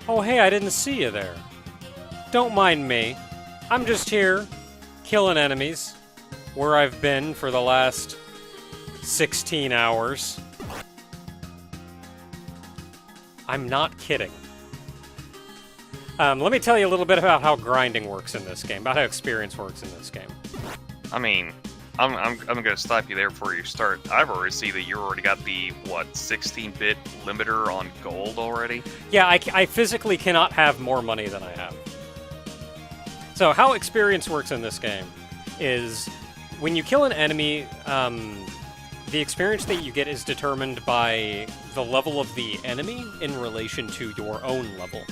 Oh, hey, I didn't see you there. Don't mind me. I'm just here, killing enemies, where I've been for the last 16 hours. I'm not kidding. Let me tell you a little bit about how grinding works in this game, about how experience works in this game. I mean, I'm gonna stop you there before you start. I've already seen that you already got the, what, 16-bit limiter on gold already? Yeah, I physically cannot have more money than I have. So how experience works in this game is when you kill an enemy, the experience that you get is determined by the level of the enemy in relation to your own level.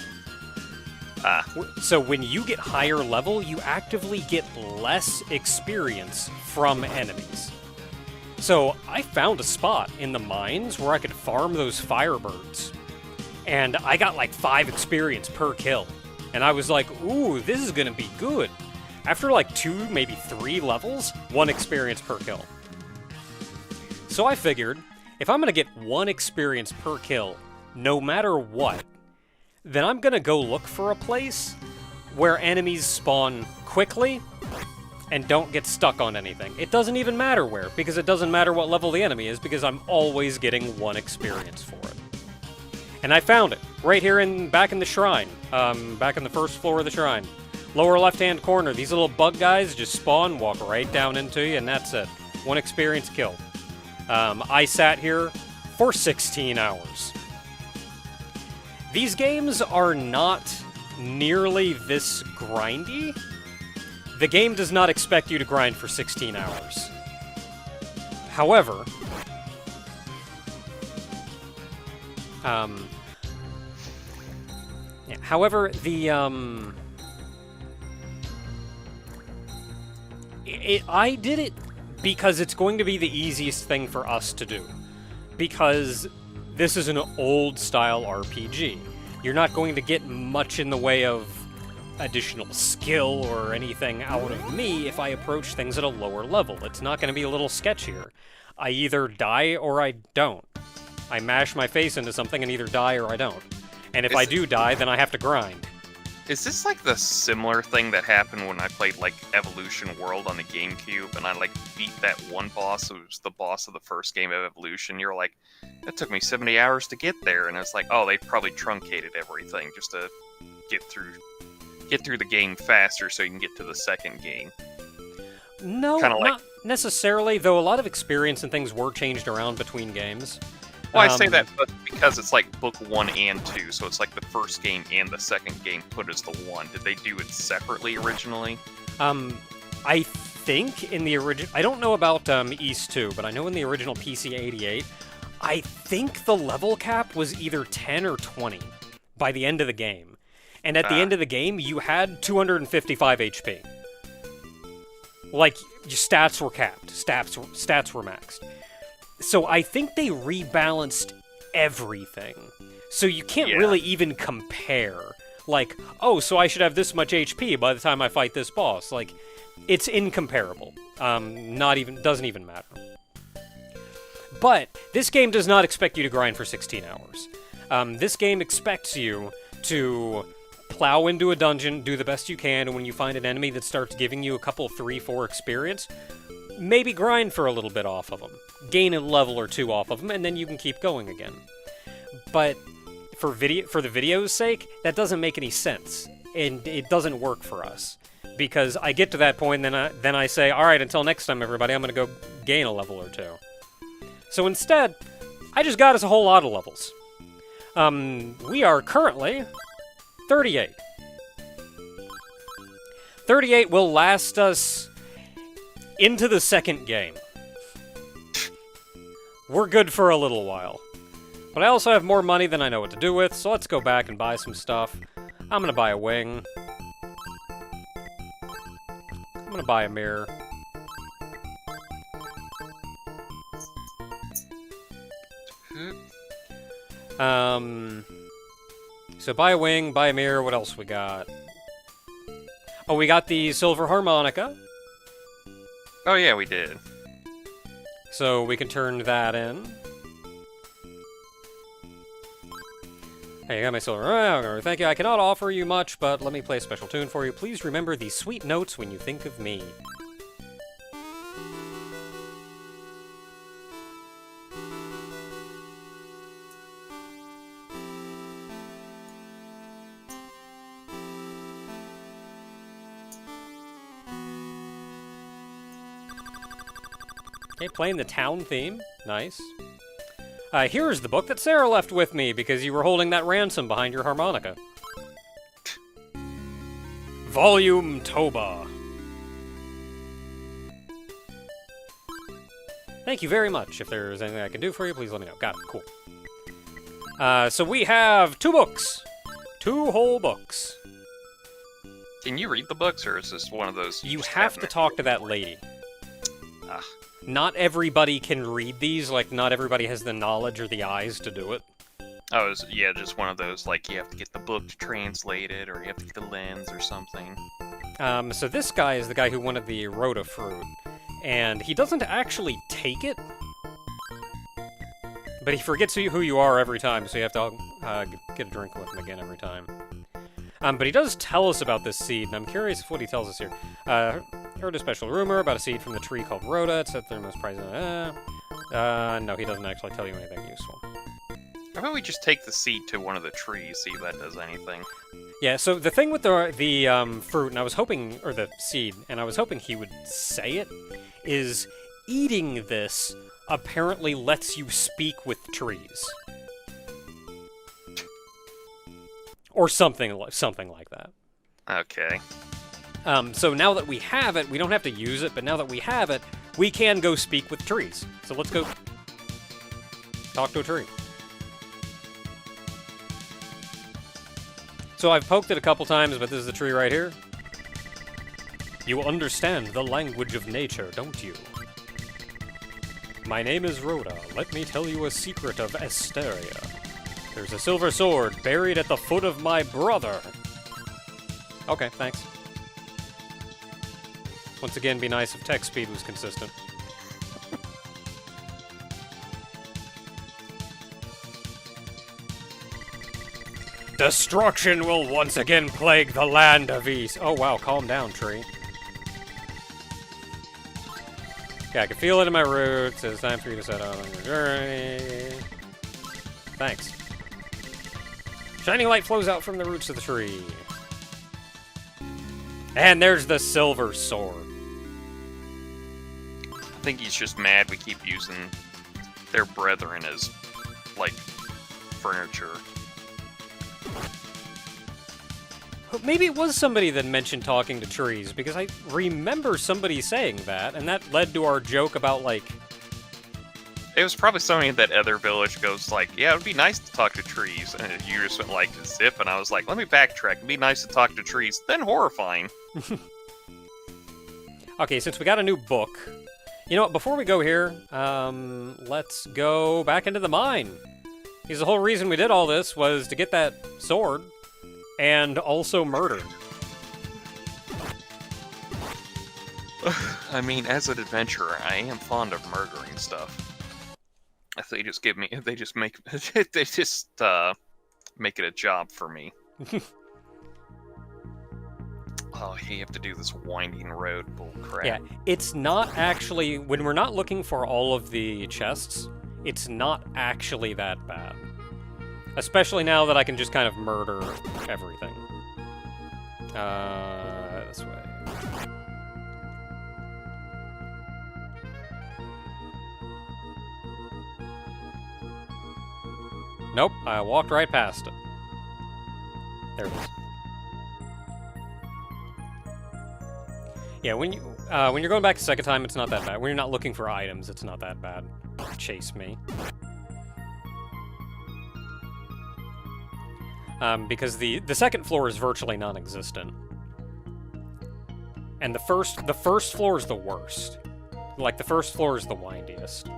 So when you get higher level, you actively get less experience from enemies. So I found a spot in the mines where I could farm those firebirds, and I got like 5 experience per kill. And I was like, ooh, this is gonna be good. After like 2, maybe 3 levels, 1 experience per kill. So I figured, if I'm gonna get 1 experience per kill, no matter what, then I'm gonna go look for a place where enemies spawn quickly and don't get stuck on anything. It doesn't even matter where, because it doesn't matter what level the enemy is, because I'm always getting 1 experience for it. And I found it, right here back in the shrine, back in the first floor of the shrine. Lower left-hand corner, these little bug guys just spawn, walk right down into you, and that's it. 1 experience kill. I sat here for 16 hours. These games are not nearly this grindy. The game does not expect you to grind for 16 hours. However, I did it because it's going to be the easiest thing for us to do. Because this is an old-style RPG. You're not going to get much in the way of additional skill or anything out of me if I approach things at a lower level. It's not going to be a little sketchier. I either die or I don't. I mash my face into something and either die or I don't. And if I do die, then I have to grind. Is this like the similar thing that happened when I played like Evolution World on the GameCube and I like beat that one boss who was the boss of the first game of Evolution? You're like, that took me 70 hours to get there, and it's like, oh, they probably truncated everything just to get through the game faster so you can get to the second game. No, not necessarily, though a lot of experience and things were changed around between games. Well, I say that but because it's like book 1 and 2, so it's like the first game and the second game put as the one. Did they do it separately originally? I think in the original... I don't know about East 2, but I know in the original PCE-CD, I think the level cap was either 10 or 20 by the end of the game. And at the end of the game, you had 255 HP. Like, your stats were capped. Stats were maxed. So I think they rebalanced everything. So you can't really even compare. Like, oh, so I should have this much HP by the time I fight this boss. Like, it's incomparable. Doesn't even matter. But this game does not expect you to grind for 16 hours. This game expects you to plow into a dungeon, do the best you can, and when you find an enemy that starts giving you a couple, 3, 4 experience, maybe grind for a little bit off of them. Gain a level or 2 off of them, and then you can keep going again. But for the video's sake, that doesn't make any sense, and it doesn't work for us. Because I get to that point, and then I say, alright, until next time, everybody, I'm going to go gain a level or 2. So instead, I just got us a whole lot of levels. We are currently 38. 38 will last us into the second game. We're good for a little while. But I also have more money than I know what to do with, so let's go back and buy some stuff. I'm gonna buy a wing. I'm gonna buy a mirror. So buy a wing, buy a mirror, what else we got? Oh, we got the silver harmonica. Oh yeah, we did. So we can turn that in. Hey, you got my silver. Oh, thank you. I cannot offer you much, but let me play a special tune for you. Please remember these sweet notes when you think of me. Okay, playing the town theme. Nice. Here's the book that Sarah left with me because you were holding that ransom behind your harmonica. Volume Toba. Thank you very much. If there's anything I can do for you, please let me know. Got it. Cool. So we have 2 books. 2 whole books. Can you read the books, or is this one of those You have to talk to that lady. Not everybody can read these, like, not everybody has the knowledge or the eyes to do it. Oh, yeah, just one of those, like, you have to get the book translated, or you have to get the lens or something. So this guy is the guy who wanted the Rhoda fruit, and he doesn't actually take it, but he forgets who you are every time, so you have to get a drink with him again every time. But he does tell us about this seed, and I'm curious if what he tells us here. Heard a special rumor about a seed from the tree called Rhoda. It's that they're most prized. No, he doesn't actually tell you anything useful. How about we just take the seed to one of the trees, see if that does anything? Yeah, so the thing with the fruit, and I was hoping, or the seed, and I was hoping he would say it, is eating this apparently lets you speak with trees. Or something like that. Okay. So now that we have it, we don't have to use it, but now that we have it, we can go speak with trees. So let's go talk to a tree. So I've poked it a couple times, but this is the tree right here. You understand the language of nature, don't you? My name is Rhoda. Let me tell you a secret of Asteria. There's a silver sword buried at the foot of my brother. Okay, thanks. Once again, be nice if text speed was consistent. Destruction will once again plague the land of East. Oh wow, calm down, tree. Okay, I can feel it in my roots. It's time for you to set out on your journey. Thanks. Shining light flows out from the roots of the tree. And there's the silver sword. I think he's just mad we keep using their brethren as, like, furniture. Maybe it was somebody that mentioned talking to trees, because I remember somebody saying that, and that led to our joke about, like... It was probably somebody in that other village goes like, yeah, it would be nice to talk to trees. And you just went like, zip, and I was like, let me backtrack. It'd be nice to talk to trees. Then horrifying. Okay, since we got a new book, you know what, before we go here, let's go back into the mine. Because the whole reason we did all this was to get that sword, and also murder. I mean, as an adventurer, I am fond of murdering stuff. If they just give me, they just make it a job for me. Oh, you have to do this winding road bull crap. Yeah, it's not actually, when we're not looking for all of the chests, it's not actually that bad. Especially now that I can just kind of murder everything. This way. Nope, I walked right past it. There it is. Yeah, when you're going back a second time, it's not that bad. When you're not looking for items, it's not that bad. Chase me. Because the second floor is virtually non-existent. And the first floor is the worst. Like, the first floor is the windiest.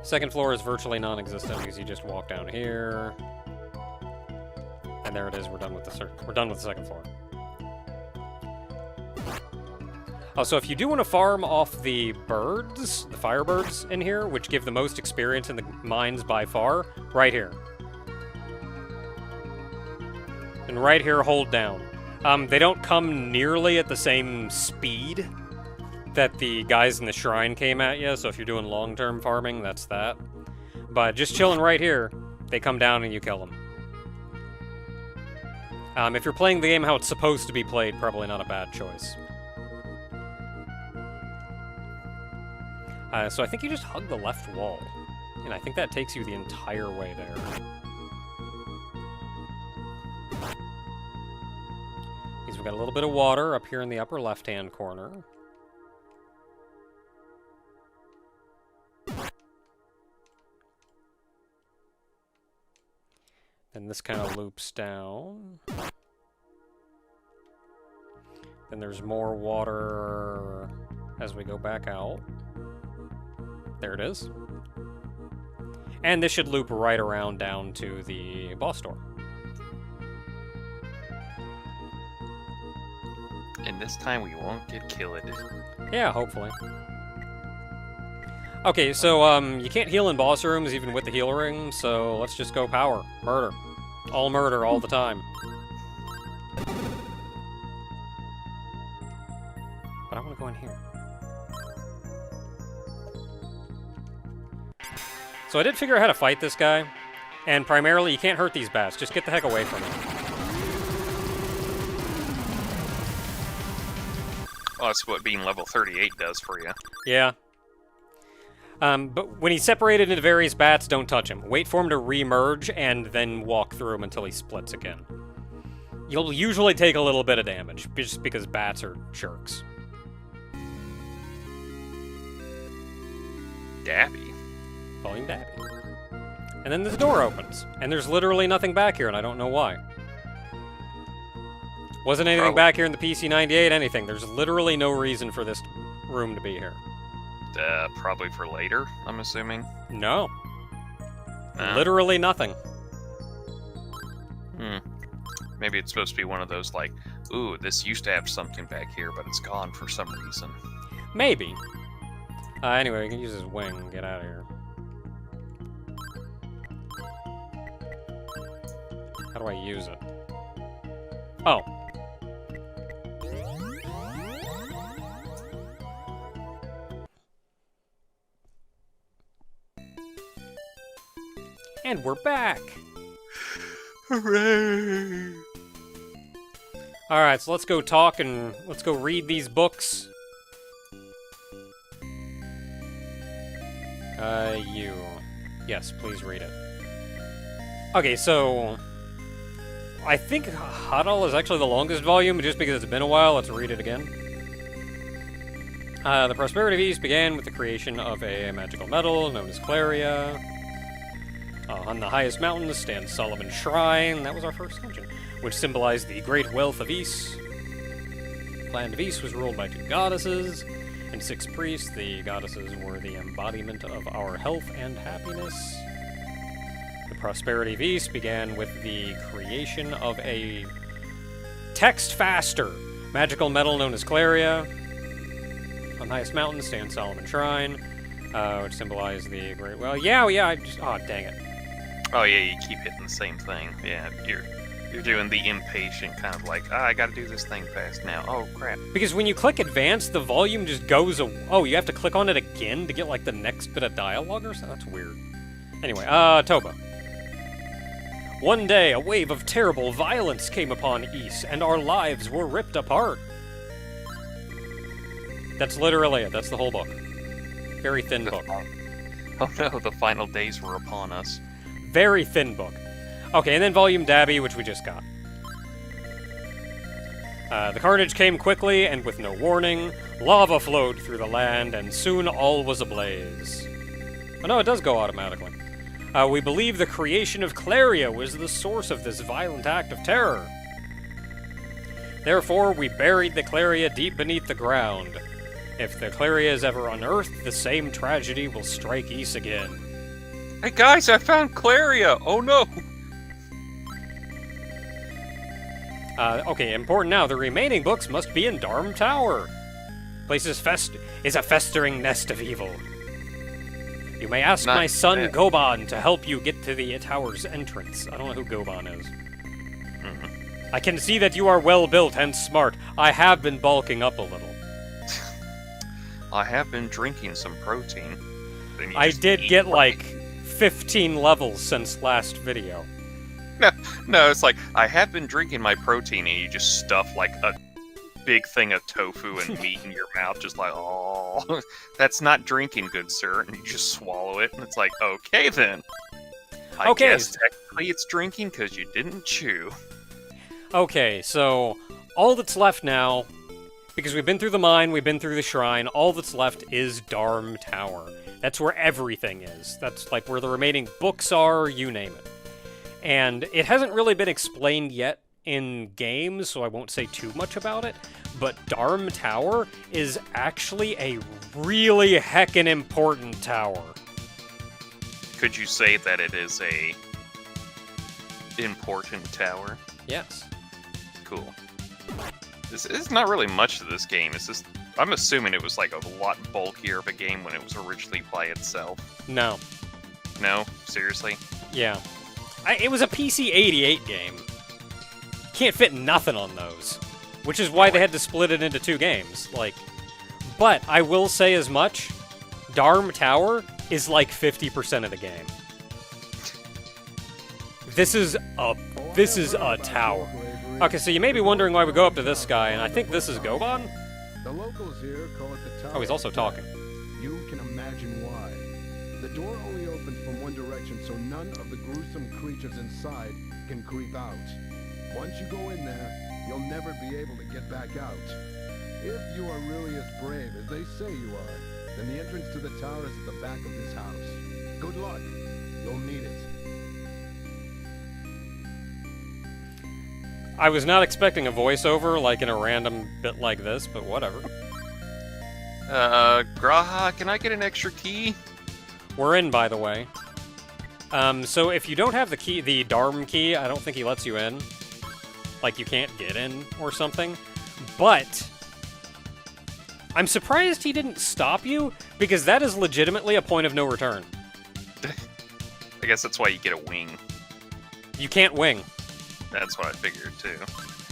Second floor is virtually non-existent because you just walk down here. And there it is, we're done with the second floor. Also, if you do want to farm off the birds, the firebirds in here, which give the most experience in the mines by far, right here. And right here, hold down. They don't come nearly at the same speed that the guys in the shrine came at you, so if you're doing long-term farming, that's that. But just chilling right here, they come down and you kill them. If you're playing the game how it's supposed to be played, probably not a bad choice. So I think you just hug the left wall, and I think that takes you the entire way there. We've got a little bit of water up here in the upper left-hand corner. Then this kind of loops down. Then there's more water as we go back out. There it is. And this should loop right around down to the boss door. And this time we won't get killed. Yeah, hopefully. Okay, so, you can't heal in boss rooms even with the heal ring, so let's just go power. Murder. All murder, all the time. But I want to go in here. So I did figure out how to fight this guy, and primarily you can't hurt these bats, just get the heck away from him. Well, that's what being level 38 does for you. Yeah. But when he's separated into various bats, don't touch him. Wait for him to re-merge, and then walk through him until he splits again. You'll usually take a little bit of damage, just because bats are jerks. Dabby. Volume Dabby. And then the door opens, and there's literally nothing back here, and I don't know why. Wasn't anything back here in the PC-98, anything. There's literally no reason for this room to be here. Probably for later, I'm assuming. No. Literally nothing. Maybe it's supposed to be one of those, like, ooh, this used to have something back here, but it's gone for some reason. Maybe. Anyway, we can use his wing and get out of here. How do I use it? Oh. And we're back! Hooray! Alright, so let's go talk and let's go read these books. You. Yes, please read it. Okay, so I think Huddle is actually the longest volume, but just because it's been a while, let's read it again. The Prosperity of East began with the creation of a magical metal known as Claria. On the highest mountains stands Solomon's Shrine. That was our first dungeon, which symbolized the great wealth of East. The land of East was ruled by 2 goddesses and 6 priests. The goddesses were the embodiment of our health and happiness. The Prosperity of East began with the creation of a text faster magical metal known as Claria. On the highest mountain stands Solomon's Shrine, which symbolized the great... Well, yeah, I just... Oh, dang it. Oh yeah, you keep hitting the same thing. Yeah, you're doing the impatient kind of like, I gotta do this thing fast now. Oh, crap. Because when you click advanced, the volume just goes... Oh, you have to click on it again to get, like, the next bit of dialogue or something? That's weird. Anyway, Toba. One day, a wave of terrible violence came upon East, and our lives were ripped apart. That's literally it. That's the whole book. Very thin book. Oh no, the final days were upon us. Very thin book. Okay, and then Volume Dabby, which we just got. The carnage came quickly and with no warning. Lava flowed through the land, and soon all was ablaze. Oh no, it does go automatically. We believe the creation of Claria was the source of this violent act of terror. Therefore, we buried the Claria deep beneath the ground. If the Claria is ever unearthed, the same tragedy will strike East again. Hey guys, I found Claria! Oh no! Okay, important now, the remaining books must be in Darm Tower. Place is a festering nest of evil. You may ask Not my son bad. Goban to help you get to the tower's entrance. I don't know who Goban is. I can see that you are well built and smart. I have been bulking up a little. I have been drinking some protein. Then you I just did eat get like- like 15 levels since last video. No, it's like, I have been drinking my protein, and you just stuff like a big thing of tofu and meat in your mouth, just like, oh, that's not drinking, good sir. And you just swallow it, and it's like, okay then. I Okay. guess technically it's drinking because you didn't chew. Okay, so all that's left now, because we've been through the mine, we've been through the shrine, all that's left is Darm Tower. That's where everything is. That's like where the remaining books are, you name it. And it hasn't really been explained yet in games, so I won't say too much about it, but Darm Tower is actually a really heckin' important tower. Could you say that it is a important tower? Yes. Cool. This is not really much to this game. It's just, I'm assuming it was like a lot bulkier of a game when it was originally by itself. No. No? Seriously? Yeah. It was a PC-88 game. Can't fit nothing on those. Which is why they had to split it into 2 games. Like, but I will say as much, Darm Tower is like 50% of the game. This is a tower. Okay, so you may be wondering why we go up to this guy, and I think this is Goban? The locals here call it the tower. Oh, he's also talking. You can imagine why. The door only opens from one direction, so none of the gruesome creatures inside can creep out. Once you go in there, you'll never be able to get back out. If you are really as brave as they say you are, then the entrance to the tower is at the back of this house. Good luck. You'll need it. I was not expecting a voiceover, like in a random bit like this, but whatever. Graha, can I get an extra key? We're in, by the way. So if you don't have the key, the Darm key, I don't think he lets you in. Like, you can't get in or something. But I'm surprised he didn't stop you, because that is legitimately a point of no return. I guess that's why you get a wing. You can't wing. That's what I figured, too.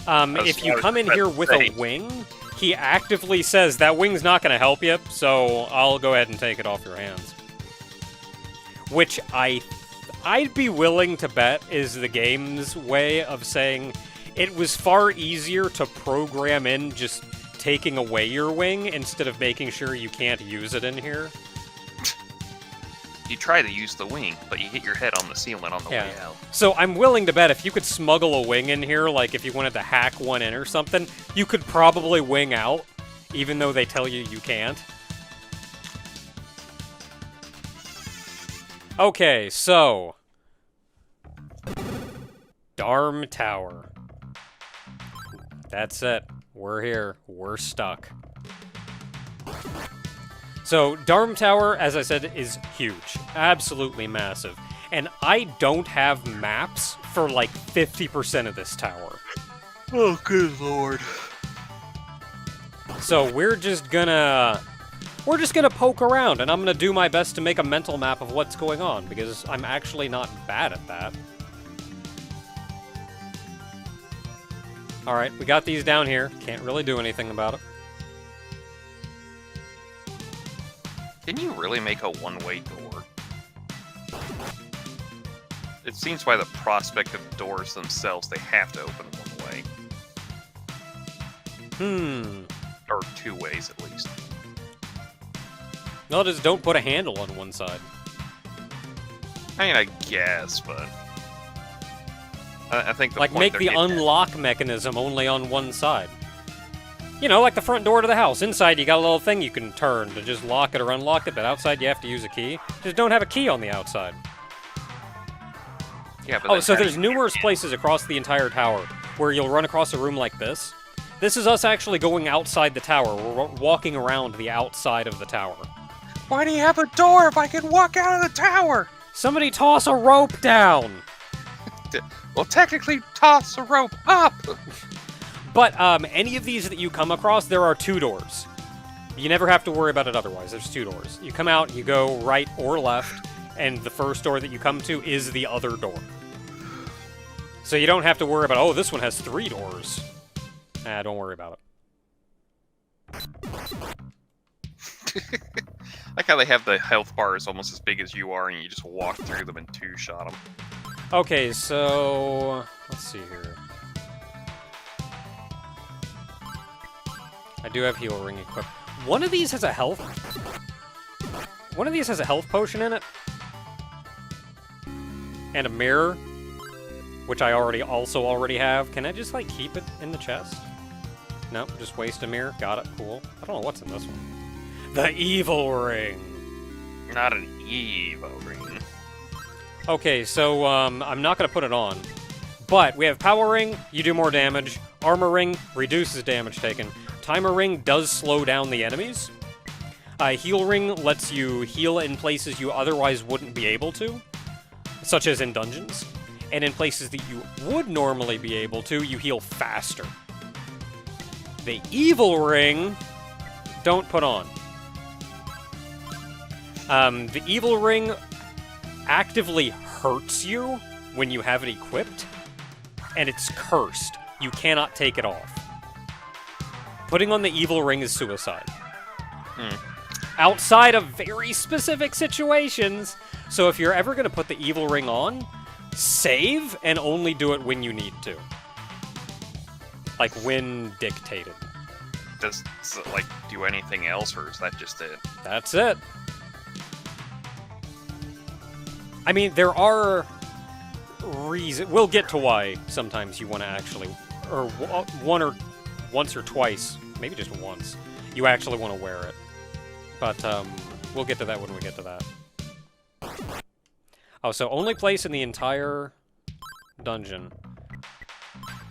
If you come in here with a wing, he actively says, that wing's not going to help you, so I'll go ahead and take it off your hands. Which I'd be willing to bet is the game's way of saying it was far easier to program in just taking away your wing instead of making sure you can't use it in here. You try to use the wing, but you hit your head on the ceiling on the way out. So I'm willing to bet if you could smuggle a wing in here, like if you wanted to hack one in or something, you could probably wing out, even though they tell you you can't. Okay, so Darm Tower. That's it. We're here. We're stuck. So, Darm Tower, as I said, is huge. Absolutely massive. And I don't have maps for like 50% of this tower. Oh, good lord. So we're just gonna poke around, and I'm gonna do my best to make a mental map of what's going on, because I'm actually not bad at that. Alright, we got these down here. Can't really do anything about it. Can you really make a one-way door? It seems by the prospect of doors themselves, they have to open one way. Or 2 ways, at least. No, just don't put a handle on one side. I mean, I guess, but... I think the Like, point make they're the getting at- unlock mechanism only on one side. You know, like the front door to the house. Inside, you got a little thing you can turn to just lock it or unlock it, but outside, you have to use a key. Just don't have a key on the outside. Yeah, but Oh, then so how do there's you get numerous in? places across the entire tower where you'll run across a room like this. This is us actually going outside the tower. We're walking around the outside of the tower. Why do you have a door if I can walk out of the tower? Somebody toss a rope down! Well, technically, toss a rope up! But any of these that you come across, there are 2 doors. You never have to worry about it otherwise. There's 2 doors. You come out, you go right or left, and the first door that you come to is the other door. So you don't have to worry about, oh, this one has 3 doors. Don't worry about it. Like how they have the health bars almost as big as you are, and you just walk through them and 2-shot them. Okay, so let's see here. I do have heal ring equipped. One of these has a health potion in it. And a mirror, which I already have. Can I just like keep it in the chest? Nope, just waste a mirror. Got it. Cool. I don't know what's in this one. The evil ring. Not an Evo ring. Okay, so I'm not gonna put it on. But we have power ring, you do more damage. Armor ring reduces damage taken. Timer ring does slow down the enemies. Heal ring lets you heal in places you otherwise wouldn't be able to, such as in dungeons. And in places that you would normally be able to, you heal faster. The evil ring, don't put on. The evil ring actively hurts you when you have it equipped, and it's cursed. You cannot take it off. Putting on the evil ring is suicide. Outside of very specific situations. So if you're ever going to put the evil ring on, save and only do it when you need to. Like when dictated. Does it, like, do anything else, or is that just it? That's it. I mean, there are reasons. We'll get to why sometimes you want to actually, or once or twice, maybe just once, you actually want to wear it. But we'll get to that when we get to that. Oh, so only place in the entire dungeon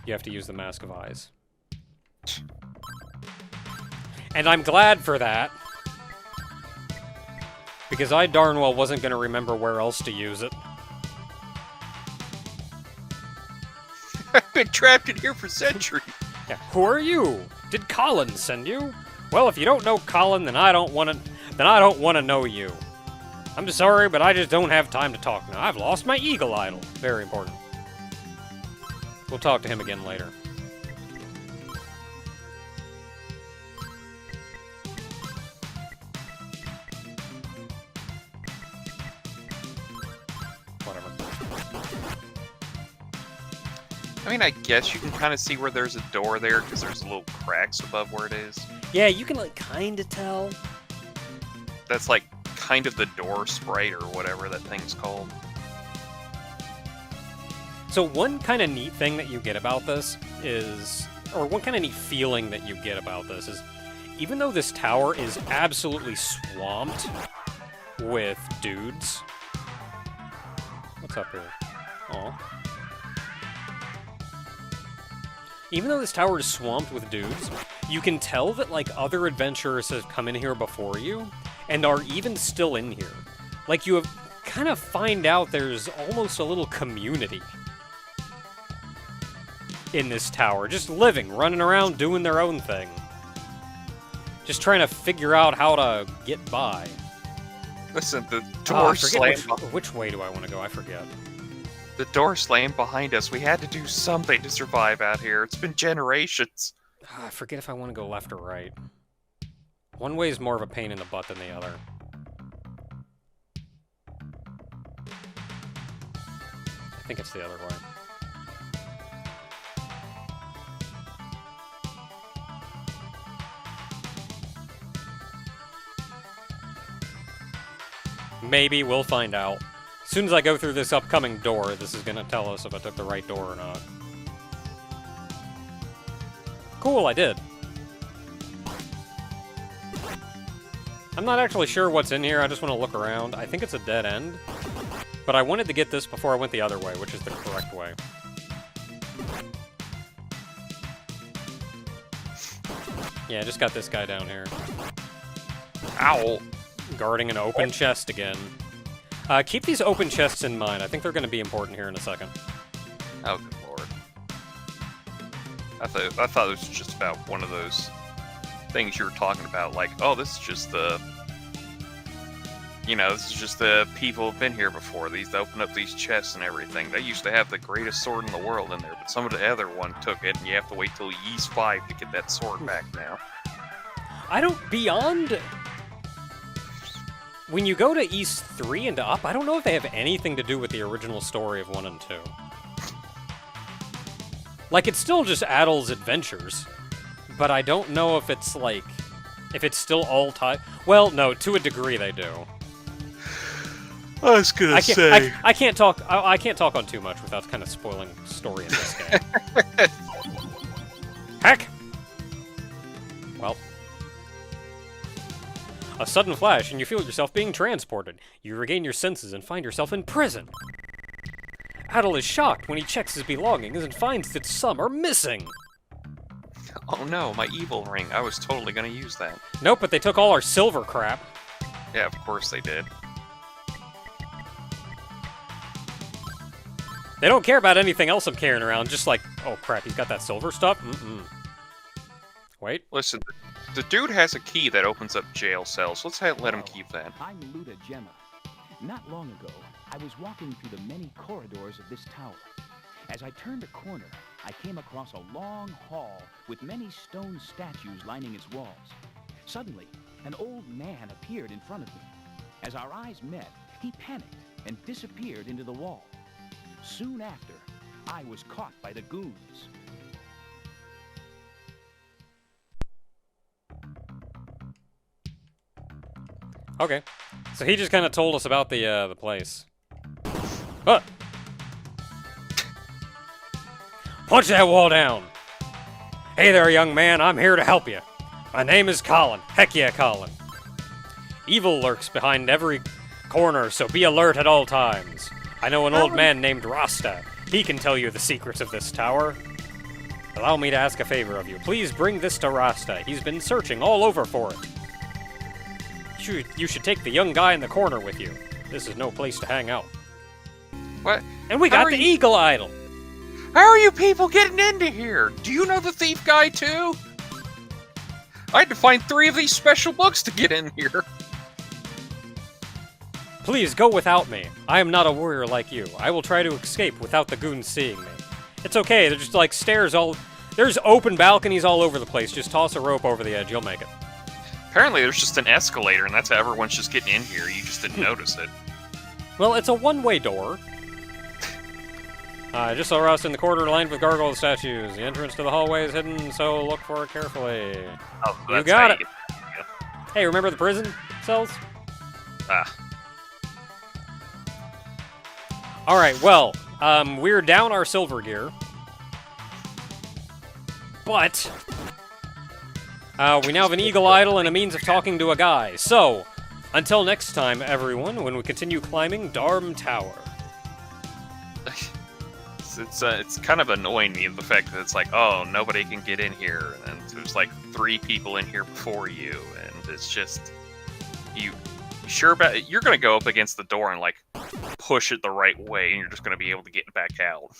you have to use the Mask of Eyes. And I'm glad for that. Because I darn well wasn't going to remember where else to use it. I've been trapped in here for centuries. Yeah, who are you? Did Colin send you? Well, if you don't know Colin, then I don't want to know you. I'm sorry, but I just don't have time to talk now. I've lost my eagle idol. Very important. We'll talk to him again later. Whatever. I mean, I guess you can kind of see where there's a door there, because there's little cracks above where it is. Yeah, you can, like, kind of tell. That's, like, kind of the door sprite, or whatever that thing's called. So one kind of neat thing that you get about this is, or one kind of neat feeling that you get about this is, even though this tower is absolutely swamped with dudes... What's up here? Aw. Even though this tower is swamped with dudes, you can tell that, like, other adventurers have come in here before you, and are even still in here. Like, you have kind of find out there's almost a little community in this tower, just living, running around, doing their own thing. Just trying to figure out how to get by. Listen, the door slammed. Which way do I want to go? I forget. The door slammed behind us. We had to do something to survive out here. It's been generations. I forget if I want to go left or right. One way is more of a pain in the butt than the other. I think it's the other way. Maybe, we'll find out. As soon as I go through this upcoming door, this is going to tell us if I took the right door or not. Cool, I did. I'm not actually sure what's in here, I just want to look around. I think it's a dead end. But I wanted to get this before I went the other way, which is the correct way. Yeah, I just got this guy down here. Ow! Guarding an open chest again. Keep these open chests in mind. I think they're going to be important here in a second. Oh, good lord. I thought it was just about one of those things you were talking about, like, oh, this is just the, this is just the people who've been here before. These open up these chests and everything. They used to have the greatest sword in the world in there, but some of the other one took it, and you have to wait till Ys 5 to get that sword back now. Beyond... When you go to Ys 3 and up, I don't know if they have anything to do with the original story of 1 and 2. Like, it's still just Adel's adventures, but I don't know if it's, like... If it's still all tied... Well, no, to a degree they do. I was gonna say... I can't talk on too much without kind of spoiling story in this game. Heck! Well... A sudden flash, and you feel yourself being transported. You regain your senses and find yourself in prison. Adel is shocked when he checks his belongings and finds that some are missing. Oh no, my evil ring. I was totally gonna use that. Nope, but they took all our silver crap. Yeah, of course they did. They don't care about anything else I'm carrying around, just like, oh crap, he's got that silver stuff? Wait. Listen, the dude has a key that opens up jail cells. Let's let him keep that. I'm Luda Gemma. Not long ago, I was walking through the many corridors of this tower. As I turned a corner, I came across a long hall with many stone statues lining its walls. Suddenly, an old man appeared in front of me. As our eyes met, he panicked and disappeared into the wall. Soon after, I was caught by the goons. Okay. So he just kind of told us about the place. Huh! Punch that wall down! Hey there, young man, I'm here to help you. My name is Colin. Heck yeah, Colin. Evil lurks behind every corner, so be alert at all times. I know an old man named Rasta. He can tell you the secrets of this tower. Allow me to ask a favor of you. Please bring this to Rasta. He's been searching all over for it. You should take the young guy in the corner with you. This is no place to hang out. What? And we got the Eagle Idol! How are you people getting into here? Do you know the thief guy too? I had to find 3 of these special books to get in here. Please go without me. I am not a warrior like you. I will try to escape without the goons seeing me. It's okay, there's just like stairs all... There's open balconies all over the place. Just toss a rope over the edge, you'll make it. Apparently there's just an escalator, and that's how everyone's just getting in here. You just didn't notice it. Well, it's a one-way door. I just saw Rust in the corridor lined with gargoyle statues. The entrance to the hallway is hidden, so look for it carefully. Oh, you got it. Hey, remember the prison cells? Ah. Alright, well, we're down our silver gear. But we now have an Eagle Idol and a means of talking to a guy. So, until next time, everyone, when we continue climbing Darm Tower. It's kind of annoying me, the fact that it's like, oh, nobody can get in here, and there's like 3 people in here before you, and it's just, you sure about you're gonna go up against the door and like push it the right way, and you're just gonna be able to get back out.